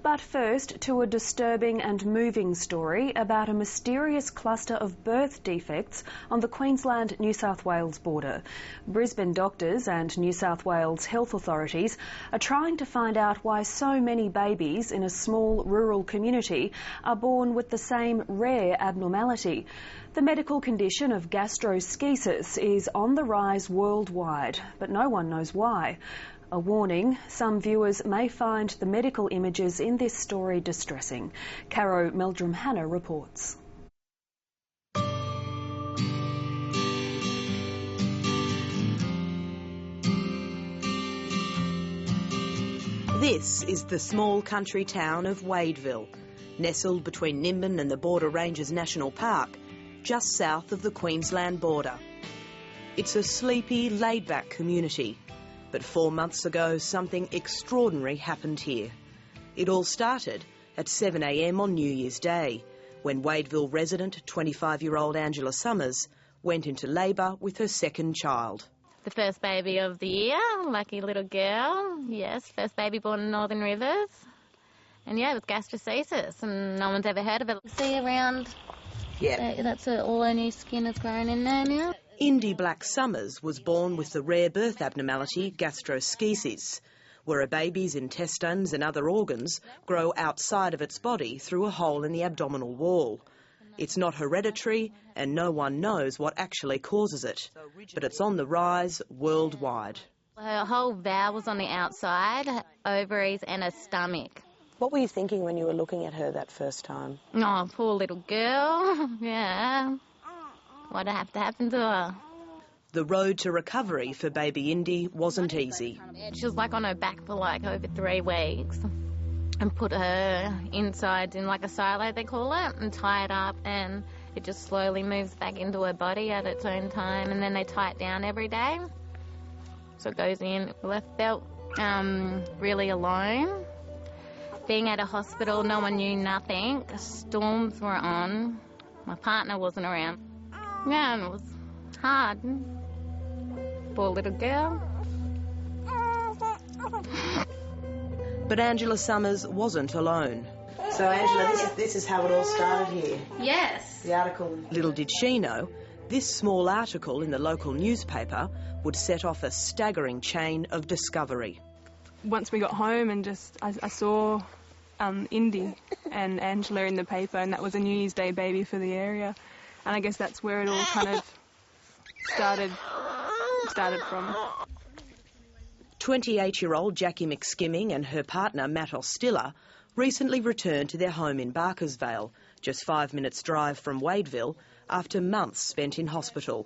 But first, to a disturbing and moving story about a mysterious cluster of birth defects on the Queensland-New South Wales border. Brisbane doctors and New South Wales health authorities are trying to find out why so many babies in a small rural community are born with the same rare abnormality. The medical condition of gastroschisis is on the rise worldwide, but no one knows why. A warning, some viewers may find the medical images in this story distressing. Caro Meldrum-Hanna reports. This is the small country town of Wadeville, nestled between Nimbin and the Border Ranges National Park, just south of the Queensland border. It's a sleepy, laid-back community. But 4 months ago, something extraordinary happened here. It all started at 7 a.m. on New Year's Day, when Wadeville resident, 25-year-old Angela Summers, went into labour with her second child. The first baby of the year, lucky little girl, yes, first baby born in Northern Rivers. And yeah, with gastroschisis, and no one's ever heard of it. See around, yeah, that's all her new skin has grown in there now. Indy Black Summers was born with the rare birth abnormality gastroschisis, where a baby's intestines and other organs grow outside of its body through a hole in the abdominal wall. It's not hereditary and no one knows what actually causes it, but it's on the rise worldwide. Her whole bowel was on the outside, ovaries and her stomach. What were you thinking when you were looking at her that first time? Oh, poor little girl, yeah. What'd have to happen to her? The road to recovery for baby Indy wasn't easy. She was like on her back for like over 3 weeks and put her insides in like a silo, they call it, and tie it up, and it just slowly moves back into her body at its own time, and then they tie it down every day. So it goes in. I felt really alone. Being at a hospital, no one knew nothing. Storms were on. My partner wasn't around. Yeah, and it was hard. Poor little girl. But Angela Summers wasn't alone. So Angela, this is how it all started here? Yes. The article. Little did she know, this small article in the local newspaper would set off a staggering chain of discovery. Once we got home and I saw Indy and Angela in the paper, and that was a New Year's Day baby for the area. And I guess that's where it all kind of started from. 28-year-old JACQUI McSkimming and her partner Matt Ostiller recently returned to their home in Barkersvale, just 5 minutes' drive from Wadeville, after months spent in hospital.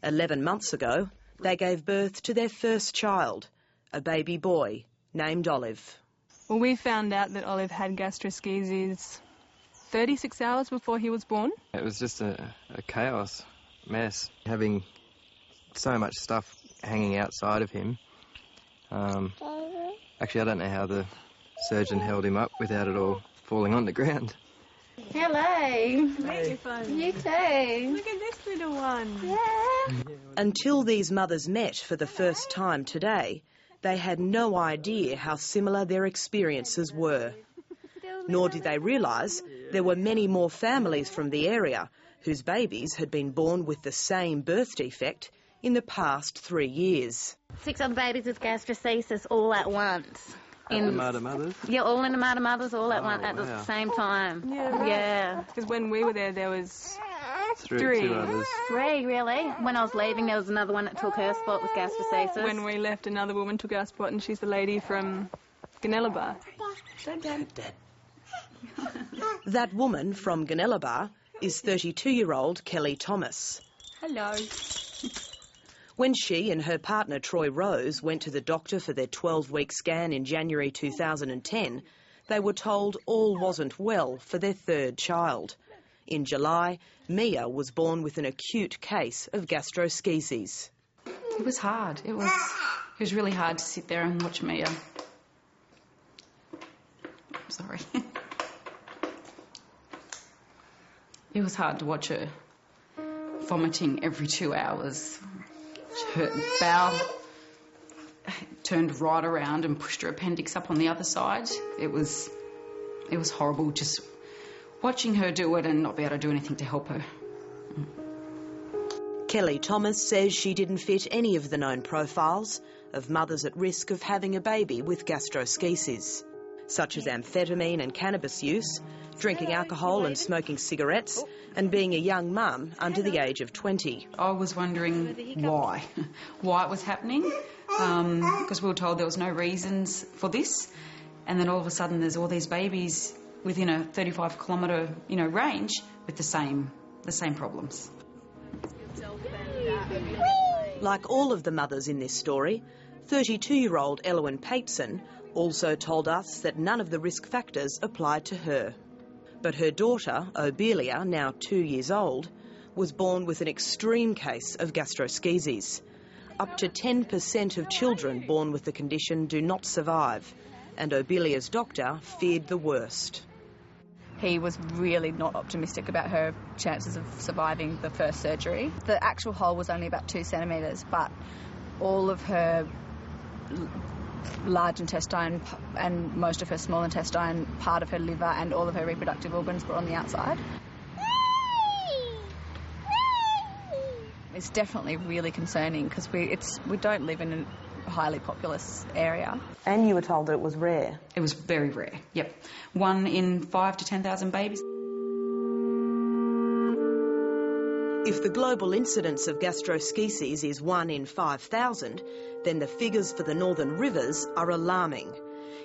11 months ago, they gave birth to their first child, a baby boy named Olive. Well, we found out that Olive had gastroschisis 36 hours before he was born. It was just a chaos, mess, having so much stuff hanging outside of him. Actually, I don't know how the surgeon held him up without it all falling on the ground. Hello. Hey. You too. Look at this little one. Yeah. Until these mothers met for the first time today, they had no idea how similar their experiences were. Nor did they realise there were many more families from the area whose babies had been born with the same birth defect in the past 3 years. 6 other babies with gastroschisis all at once. In the Mata Mothers? Yeah, all in the Mata Mothers all at once at the same time. Yeah. Because when we were there was Two others. 3, really. When I was leaving, there was another one that took her spot with gastroschisis. When we left, another woman took our spot, and she's the lady from Gunnellabar. Dad. That woman from Gunnellabar is 32-year-old Kelly Thomas. Hello. When she and her partner Troy Rose went to the doctor for their 12-week scan in January 2010, they were told all wasn't well for their third child. In July, Mia was born with an acute case of gastroschisis. It was hard. It was really hard to sit there and watch Mia. Sorry. It was hard to watch her vomiting every 2 hours. Her bowel turned right around and pushed her appendix up on the other side. It was It was horrible just watching her do it and not be able to do anything to help her. Kelly Thomas says she didn't fit any of the known profiles of mothers at risk of having a baby with gastroschisis, such as amphetamine and cannabis use, drinking alcohol and smoking cigarettes, and being a young mum under the age of 20. I was wondering why it was happening, because we were told there was no reasons for this, and then all of a sudden there's all these babies within a 35-kilometre, range with the same problems. Like all of the mothers in this story, 32-year-old Elwyn Pateson also told us that none of the risk factors applied to her. But her daughter, Obelia, now 2 years old, was born with an extreme case of gastroschisis. Up to 10% of children born with the condition do not survive, and Obelia's doctor feared the worst. He was really not optimistic about her chances of surviving the first surgery. The actual hole was only about 2 centimetres, but all of her large intestine and most of her small intestine, part of her liver and all of her reproductive organs were on the outside. It's definitely really concerning because we don't live in a highly populous area. And you were told that it was rare? It was very rare, yep. 1 in 5 to 10,000 babies. If the global incidence of gastroschisis is 1 in 5,000, then the figures for the Northern Rivers are alarming.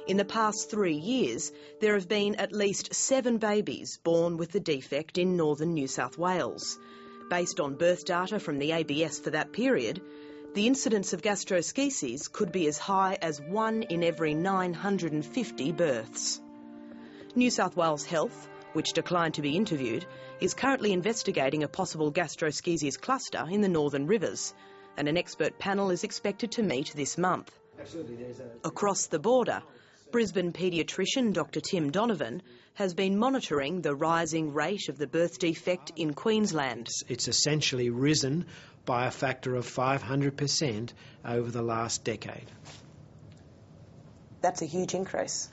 In the past 3 years, there have been at least 7 babies born with the defect in northern New South Wales. Based on birth data from the ABS for that period, the incidence of gastroschisis could be as high as 1 in every 950 births. New South Wales Health, which declined to be interviewed, is currently investigating a possible gastroschisis cluster in the Northern Rivers, and an expert panel is expected to meet this month. Across the border, Brisbane paediatrician Dr Tim Donovan has been monitoring the rising rate of the birth defect in Queensland. It's essentially risen by a factor of 500% over the last decade. That's a huge increase.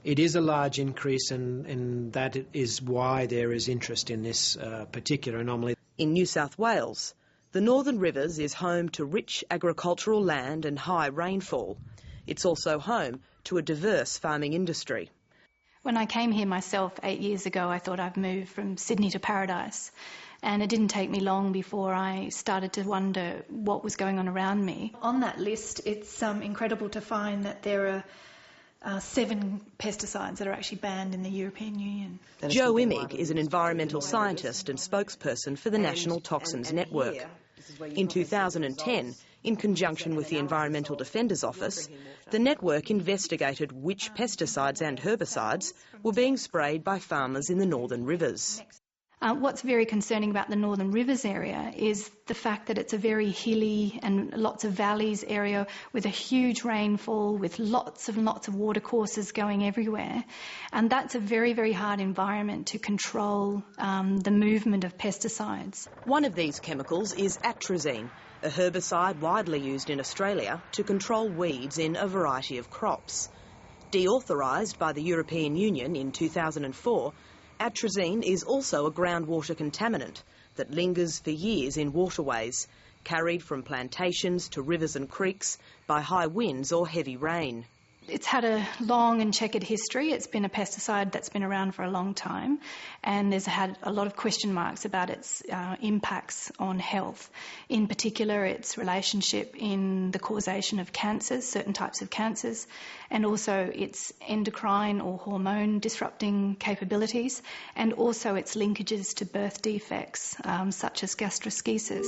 It is a large increase, and that is why there is interest in this particular anomaly. In New South Wales, the Northern Rivers is home to rich agricultural land and high rainfall. It's also home to a diverse farming industry. When I came here myself 8 years ago, I thought I'd moved from Sydney to paradise. And it didn't take me long before I started to wonder what was going on around me. On that list, it's incredible to find that there are 7 pesticides that are actually banned in the European Union. Jo Immig is an environmental scientist and spokesperson for the National Toxins Network. In 2010, in conjunction with the Environmental Defenders Office, the network investigated which pesticides and herbicides were being sprayed by farmers in the Northern Rivers. What's very concerning about the Northern Rivers area is the fact that it's a very hilly and lots of valleys area with a huge rainfall, with lots of water courses going everywhere. And that's a very, very hard environment to control the movement of pesticides. One of these chemicals is atrazine, a herbicide widely used in Australia to control weeds in a variety of crops. Deauthorised by the European Union in 2004, atrazine is also a groundwater contaminant that lingers for years in waterways, carried from plantations to rivers and creeks by high winds or heavy rain. It's had a long and checkered history. It's been a pesticide that's been around for a long time, and there's had a lot of question marks about its impacts on health. In particular, its relationship in the causation of cancers, certain types of cancers, and also its endocrine or hormone disrupting capabilities, and also its linkages to birth defects, such as gastroschisis.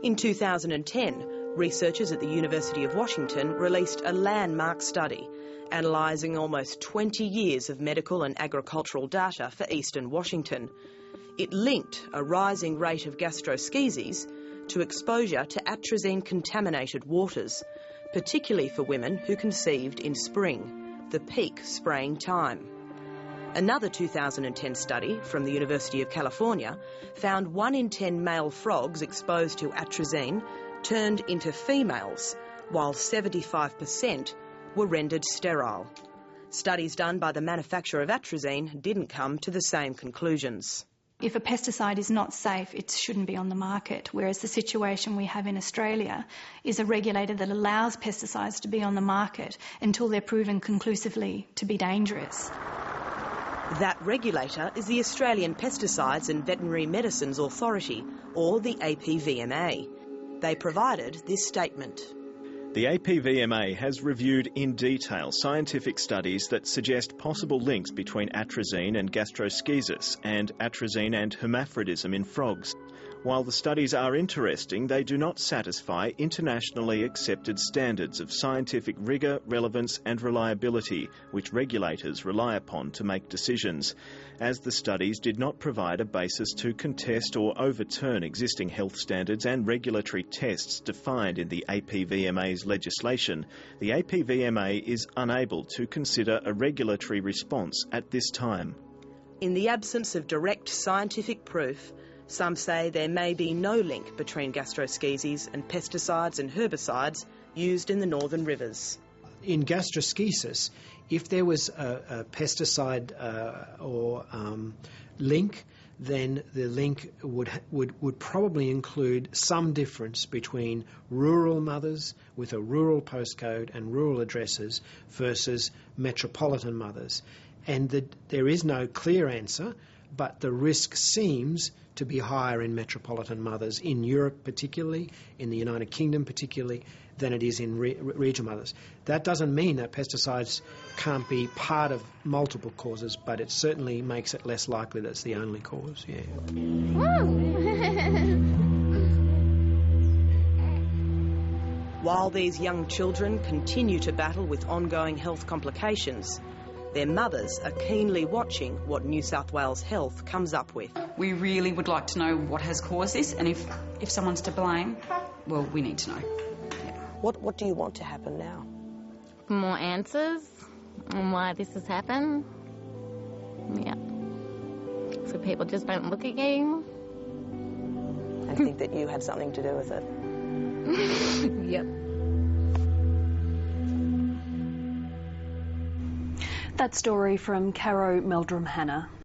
In 2010, researchers at the University of Washington released a landmark study analysing almost 20 years of medical and agricultural data for eastern Washington. It linked a rising rate of gastroschisis to exposure to atrazine-contaminated waters, particularly for women who conceived in spring, the peak spraying time. Another 2010 study from the University of California found 1 in 10 male frogs exposed to atrazine turned into females, while 75% were rendered sterile. Studies done by the manufacturer of atrazine didn't come to the same conclusions. If a pesticide is not safe, it shouldn't be on the market, whereas the situation we have in Australia is a regulator that allows pesticides to be on the market until they're proven conclusively to be dangerous. That regulator is the Australian Pesticides and Veterinary Medicines Authority, or the APVMA. They provided this statement. The APVMA has reviewed in detail scientific studies that suggest possible links between atrazine and gastroschisis and atrazine and hermaphrodism in frogs. While the studies are interesting, they do not satisfy internationally accepted standards of scientific rigour, relevance and reliability, which regulators rely upon to make decisions. As the studies did not provide a basis to contest or overturn existing health standards and regulatory tests defined in the APVMA's legislation, the APVMA is unable to consider a regulatory response at this time. In the absence of direct scientific proof, some say there may be no link between gastroschisis and pesticides and herbicides used in the northern rivers. In gastroschisis, if there was a pesticide or link, then the link would probably include some difference between rural mothers with a rural postcode and rural addresses versus metropolitan mothers. And there is no clear answer, but the risk seems to be higher in metropolitan mothers, in Europe particularly, in the United Kingdom particularly, than it is in regional mothers. That doesn't mean that pesticides can't be part of multiple causes, but it certainly makes it less likely that it's the only cause, yeah. While these young children continue to battle with ongoing health complications, their mothers are keenly watching what New South Wales Health comes up with. We really would like to know what has caused this, and if someone's to blame, well, we need to know. Yeah. What do you want to happen now? More answers on why this has happened. Yeah. So people just don't look at you. And think that you had something to do with it. Yep. That story from Caro Meldrum Hanna.